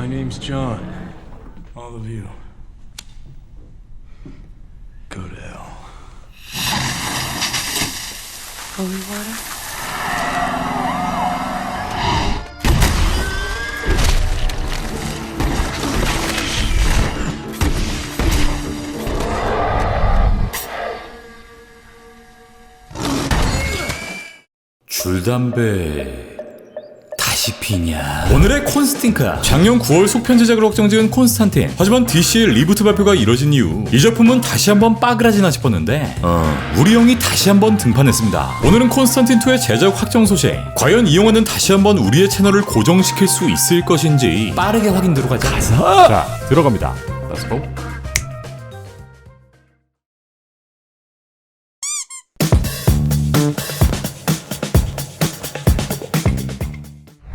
My name's John. All of you. Go to hell. Holy water? 줄담배 다시 피냐. 오늘의 콘스틴카. 작년 9월 속편 제작으로 확정지은 콘스탄틴. 하지만 DC의 리부트 발표가 이뤄진 이후 이 작품은 다시 한번 빠그라지나 싶었는데 우리 형이 다시 한번 등판했습니다. 오늘은 콘스탄틴2의 제작 확정 소식, 과연 이 영화는 다시 한번 우리의 채널을 고정시킬 수 있을 것인지 빠르게 확인 들어가자. 자, 들어갑니다. Let's go.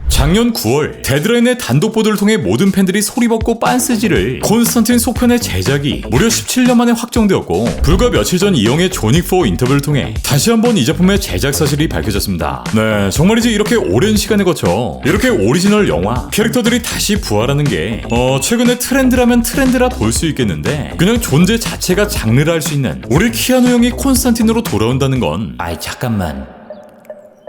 작년 9월 데드라인의 단독 보도를 통해 모든 팬들이 소리벗고 빤스지를 콘스탄틴 속편의 제작이 무려 17년 만에 확정되었고, 불과 며칠 전 이영의 조닉4 인터뷰를 통해 다시 한번 이 작품의 제작 사실이 밝혀졌습니다. 네, 정말이지 이렇게 오랜 시간에 거쳐 이렇게 오리지널 영화 캐릭터들이 다시 부활하는 게 최근의 트렌드라면 트렌드라 볼 수 있겠는데, 그냥 존재 자체가 장르라 할 수 있는 우리 키아누 형이 콘스탄틴으로 돌아온다는 건, 아이 잠깐만,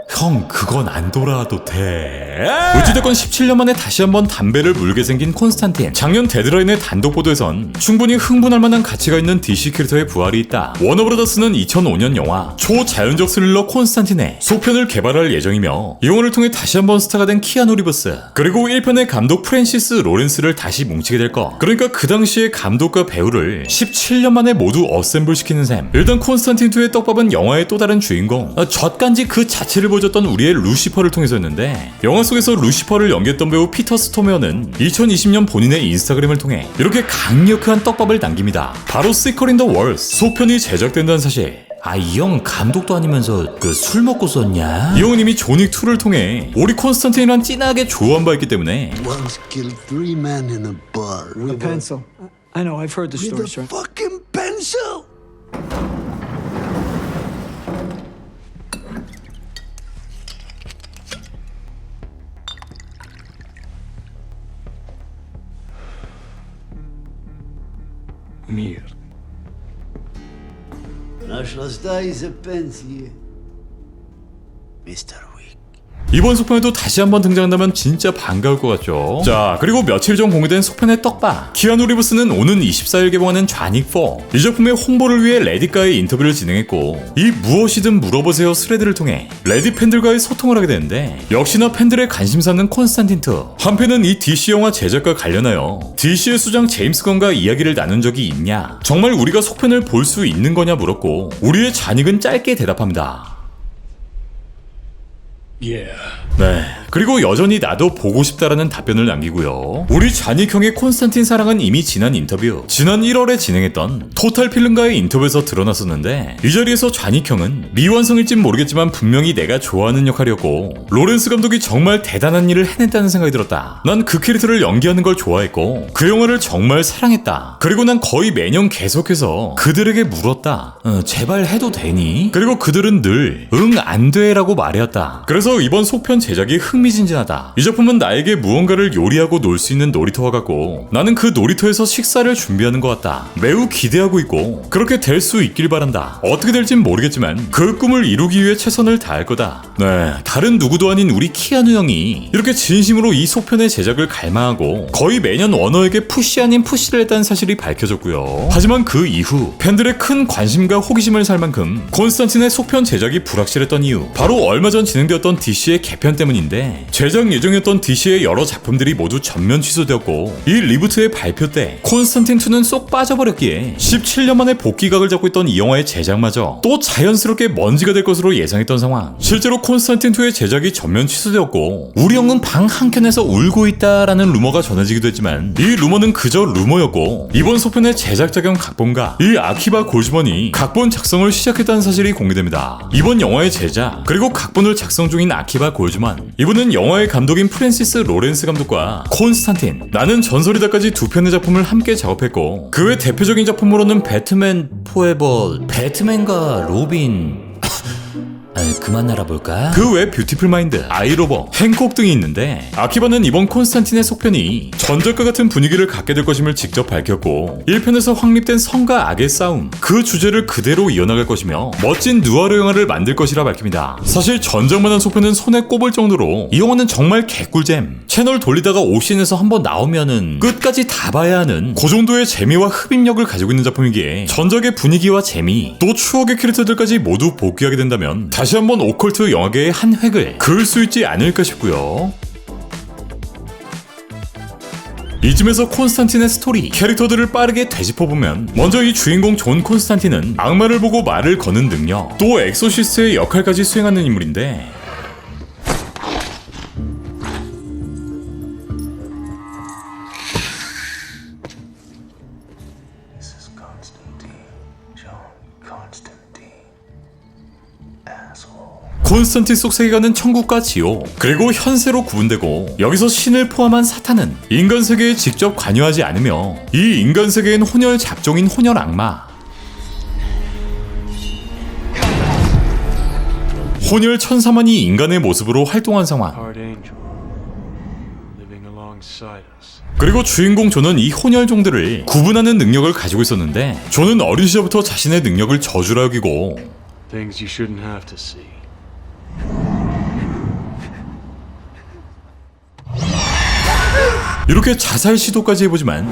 형 그건 안 돌아와도 돼. 어찌됐건 17년 만에 다시 한번 담배를 물게 생긴 콘스탄틴. 작년 데드라인의 단독 보도에선 충분히 흥분할 만한 가치가 있는 DC 캐릭터의 부활이 있다. 워너브라더스는 2005년 영화 초자연적 스릴러 콘스탄틴의 속편을 개발할 예정이며, 이 영화를 통해 다시 한번 스타가 된 키아누 리브스, 그리고 1편의 감독 프랜시스 로렌스를 다시 뭉치게 될 거. 그러니까 그 당시의 감독과 배우를 17년 만에 모두 어셈블 시키는 셈. 일단 콘스탄틴2의 떡밥은 영화의 또 다른 주인공, 젖간지 그 자체를 보여줬던 우리의 루시퍼를 통해서였는데, 영화 속에서 루시퍼를 연기했던 배우 피터 스토메어는 2020년 본인의 인스타그램을 통해 이렇게 강력한 떡밥을 남깁니다. 바로 시컬 인 더 월스 속편이 제작된다는 사실. 이 형 감독도 아니면서 그 술 먹고 썼냐? 이 형은 이미 조닉2를 통해 우리 콘스탄틴이랑 진하게 조언 바 있기 때문에. Once killed 3 men in a bar with A pencil. I know, I've heard the with story, a sir. fucking pencil. Mir. Нашлась из-за пенсии. Mr. Wick. 이번 속편에도 다시 한번 등장한다면 진짜 반가울 것 같죠. 자, 그리고 며칠 전 공개된 속편의 떡밥. 키아누 리브스는 오는 24일 개봉하는 좌닉4 이 작품의 홍보를 위해 레딧과의 인터뷰를 진행했고, 이 무엇이든 물어보세요 스레드를 통해 레딧 팬들과의 소통을 하게 되는데, 역시나 팬들의 관심사는 콘스탄틴2. 한편은 이 DC 영화 제작과 관련하여 DC의 수장 제임스 건과 이야기를 나눈 적이 있냐, 정말 우리가 속편을 볼 수 있는 거냐 물었고, 우리의 잔익은 짧게 대답합니다. Yeah. 네, 그리고 여전히 나도 보고 싶다라는 답변을 남기고요. 우리 잔익형의 콘스탄틴 사랑은 이미 지난 인터뷰, 지난 1월에 진행했던 토탈 필름과의 인터뷰에서 드러났었는데, 이 자리에서 잔익형은 미완성일진 모르겠지만 분명히 내가 좋아하는 역할이었고, 로렌스 감독이 정말 대단한 일을 해냈다는 생각이 들었다. 난 그 캐릭터를 연기하는 걸 좋아했고 그 영화를 정말 사랑했다. 그리고 난 거의 매년 계속해서 그들에게 물었다. 제발 해도 되니? 그리고 그들은 늘 응 안 돼라고 말해왔다. 그래서 이번 속편 제작이 흥미진진하다. 이 작품은 나에게 무언가를 요리하고 놀 수 있는 놀이터와 같고, 나는 그 놀이터에서 식사를 준비하는 것 같다. 매우 기대하고 있고 그렇게 될 수 있길 바란다. 어떻게 될진 모르겠지만 그 꿈을 이루기 위해 최선을 다할 거다. 네, 다른 누구도 아닌 우리 키아누 형이 이렇게 진심으로 이 속편의 제작을 갈망하고 거의 매년 워너에게 푸시 아닌 푸시를 했다는 사실이 밝혀졌고요. 하지만 그 이후 팬들의 큰 관심과 호기심을 살 만큼 콘스탄틴의 속편 제작이 불확실했던 이유, 바로 얼마 전 진행되었던 DC의 개편 때문인데, 제작 예정이었던 DC의 여러 작품들이 모두 전면 취소되었고, 이 리부트의 발표 때 콘스탄틴2는 쏙 빠져버렸기에 17년 만에 복귀각을 잡고 있던 이 영화의 제작마저 또 자연스럽게 먼지가 될 것으로 예상했던 상황. 실제로 콘스탄틴2의 제작이 전면 취소되었고 우리 형은 방 한켠에서 울고 있다라는 루머가 전해지기도 했지만, 이 루머는 그저 루머였고, 이번 속편의 제작자 겸 각본가 이 아키바 골즈먼이 각본 작성을 시작했다는 사실이 공개됩니다. 이번 영화의 제작 그리고 각본을 작성 중인 아키바 골즈먼, 이분은 영화의 감독인 프랜시스 로렌스 감독과 콘스탄틴, 나는 전설이다까지 두 편의 작품을 함께 작업했고, 그 외 대표적인 작품으로는 배트맨 포에버, 배트맨과 로빈 그만 날아볼까? 그 외 뷰티풀 마인드, 아이로버, 행콕 등이 있는데 아키바는 이번 콘스탄틴의 속편이 전작과 같은 분위기를 갖게 될 것임을 직접 밝혔고 1편에서 확립된 성과 악의 싸움 그 주제를 그대로 이어나갈 것이며 멋진 누아르 영화를 만들 것이라 밝힙니다. 사실 전작만한 속편은 손에 꼽을 정도로 이 영화는 정말 개꿀잼. 채널 돌리다가 옵션에서 한번 나오면은 끝까지 다 봐야 하는 그 정도의 재미와 흡입력을 가지고 있는 작품이기에 전작의 분위기와 재미 또 추억의 캐릭터들까지 모두 복귀하게 된다면 다시 한번 오컬트 영화계의 한 획을 그을 수 있지 않을까 싶고요. 이쯤에서 콘스탄틴의 스토리, 캐릭터들을 빠르게 되짚어보면 먼저 이 주인공 존 콘스탄틴은 악마를 보고 말을 거는 능력, 또 엑소시스트의 역할까지 수행하는 인물인데 This is Constantine. John Constantine. Asshole. 콘스탄틴 속 세계관은 천국과 지옥, 그리고 현세로 구분되고 여기서 신을 포함한 사탄은 인간 세계에 직접 관여하지 않으며 이 인간 세계엔 혼혈 잡종인 혼혈 악마, 혼혈 천사만이 인간의 모습으로 활동한 상황. Hard angel. Living alongside us. 그리고 주인공 존은 이 혼혈종들을 구분하는 능력을 가지고 있었는데 존은 어린 시절부터 자신의 능력을 저주라 여기고 Things you shouldn't have to see. 이렇게 자살 시도까지 해보지만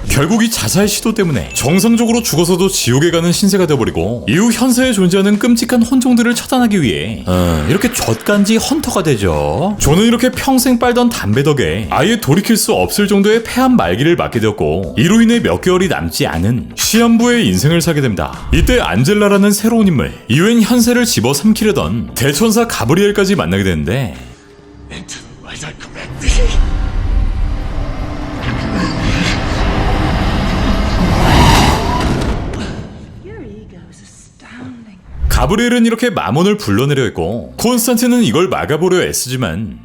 결국 이 자살 시도 때문에 정상적으로 죽어서도 지옥에 가는 신세가 되어버리고 이후 현세에 존재하는 끔찍한 혼종들을 처단하기 위해 이렇게 젖간지 헌터가 되죠. 존은 이렇게 평생 빨던 담배 덕에 아예 돌이킬 수 없을 정도의 폐암 말기를 맞게 되었고 이로 인해 몇 개월이 남지 않은 시한부의 인생을 살게 됩니다. 이때 안젤라라는 새로운 인물, 이후엔 현세를 집어삼키려던 대천사 가브리엘까지 만나게 되는데 Into the light I command thee. Your ego is astounding. 가브리엘은 이렇게 마몬을 불러내려 했고 콘스탄틴은 이걸 막아보려 애쓰지만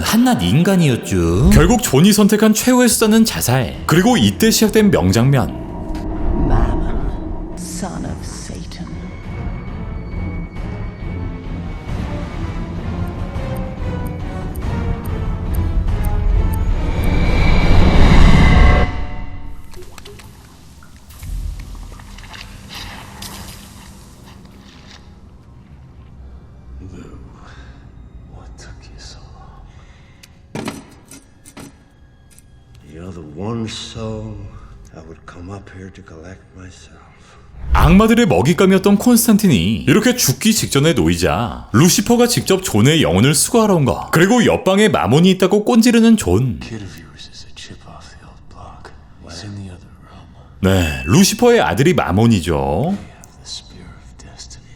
한낱 인간이었죠. 결국 존이 선택한 최후의 수단은 자살. 그리고 이때 시작된 명장면. Mammon, son of Satan. What took you so long? You're the one soul I would come up here to collect myself. 악마들의 먹잇감이었던 콘스탄틴이 이렇게 죽기 직전에 놓이자 루시퍼가 직접 존의 영혼을 수거하러 온 거. 그리고 옆방에 마몬이 있다고 꼰지르는 존. Kid of yours is a chip off the old block. He's in the other room. 네, 루시퍼의 아들이 마몬이죠. The spear of destiny.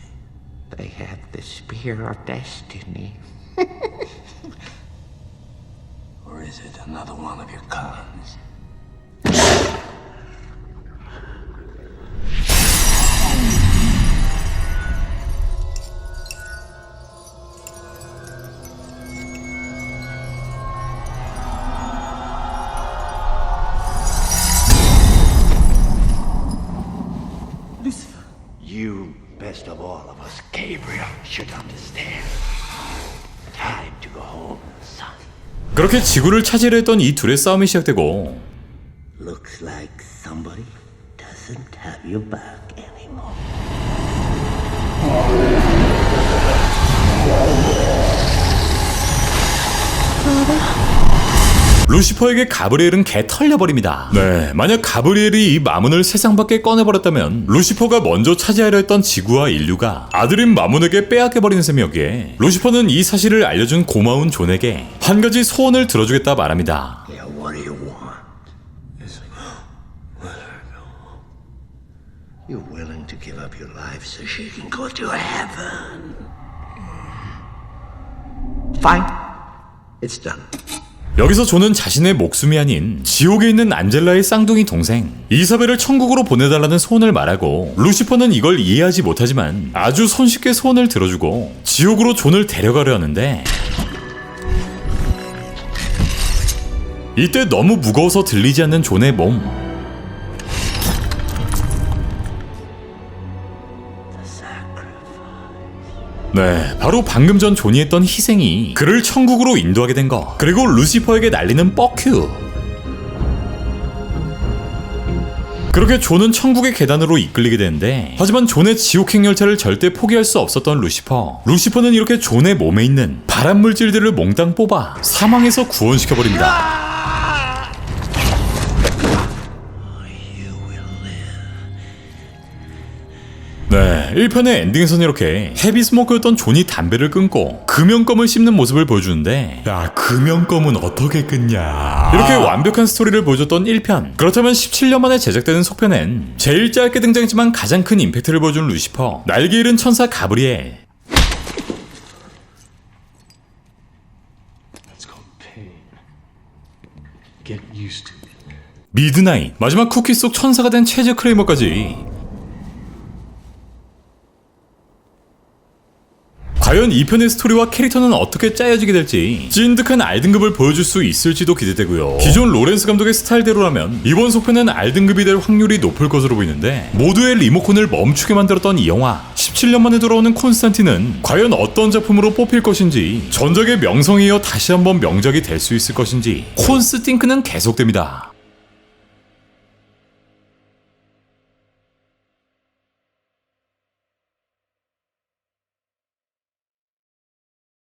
They have the spear of destiny. Or is it another one of your cons? You, best of all of us, Gabriel, should understand. Time to go home, son. 그렇게 지구를 차지하려 했던 이 둘의 싸움이 시작되고 Looks like somebody doesn't have your back anymore. 루시퍼에게 가브리엘은 개 털려버립니다. 네, 만약 가브리엘이 이 마몬을 세상 밖에 꺼내버렸다면 루시퍼가 먼저 차지하려 했던 지구와 인류가 아들인 마몬에게 빼앗겨버리는 셈이었기에 루시퍼는 이 사실을 알려준 고마운 존에게 한 가지 소원을 들어주겠다 말합니다. Yeah, what do you want? You're willing to give up your life so she can go to heaven. Fine. It's done. 여기서 존은 자신의 목숨이 아닌 지옥에 있는 안젤라의 쌍둥이 동생 이사벨을 천국으로 보내달라는 소원을 말하고 루시퍼는 이걸 이해하지 못하지만 아주 손쉽게 소원을 들어주고 지옥으로 존을 데려가려 하는데 이때 너무 무거워서 들리지 않는 존의 몸. 네, 바로 방금 전 존이 했던 희생이 그를 천국으로 인도하게 된 거. 그리고 루시퍼에게 날리는 뻑큐. 그렇게 존은 천국의 계단으로 이끌리게 되는데, 하지만 존의 지옥행 열차를 절대 포기할 수 없었던 루시퍼. 루시퍼는 이렇게 존의 몸에 있는 발암 물질들을 몽땅 뽑아 사망에서 구원시켜버립니다. 네, 1편의 엔딩에서는 이렇게 헤비스모커였던 존이 담배를 끊고 금연검을 씹는 모습을 보여주는데, 야, 금연검은 어떻게 끊냐, 이렇게 완벽한 스토리를 보여줬던 1편. 그렇다면 17년 만에 제작되는 속편엔 제일 짧게 등장했지만 가장 큰 임팩트를 보여준 루시퍼, 날개 잃은 천사 가브리엘. That's called pain. Get used to it. 미드나잇, 마지막 쿠키 속 천사가 된 체즈 크레이머까지. 과연 2편의 스토리와 캐릭터는 어떻게 짜여지게 될지, 찐득한 R등급을 보여줄 수 있을지도 기대되고요. 기존 로렌스 감독의 스타일대로라면 이번 속편은 R등급이 될 확률이 높을 것으로 보이는데, 모두의 리모컨을 멈추게 만들었던 이 영화, 17년 만에 돌아오는 콘스탄틴은 과연 어떤 작품으로 뽑힐 것인지, 전작의 명성에 이어 다시 한번 명작이 될 수 있을 것인지, 콘스팅크는 계속됩니다.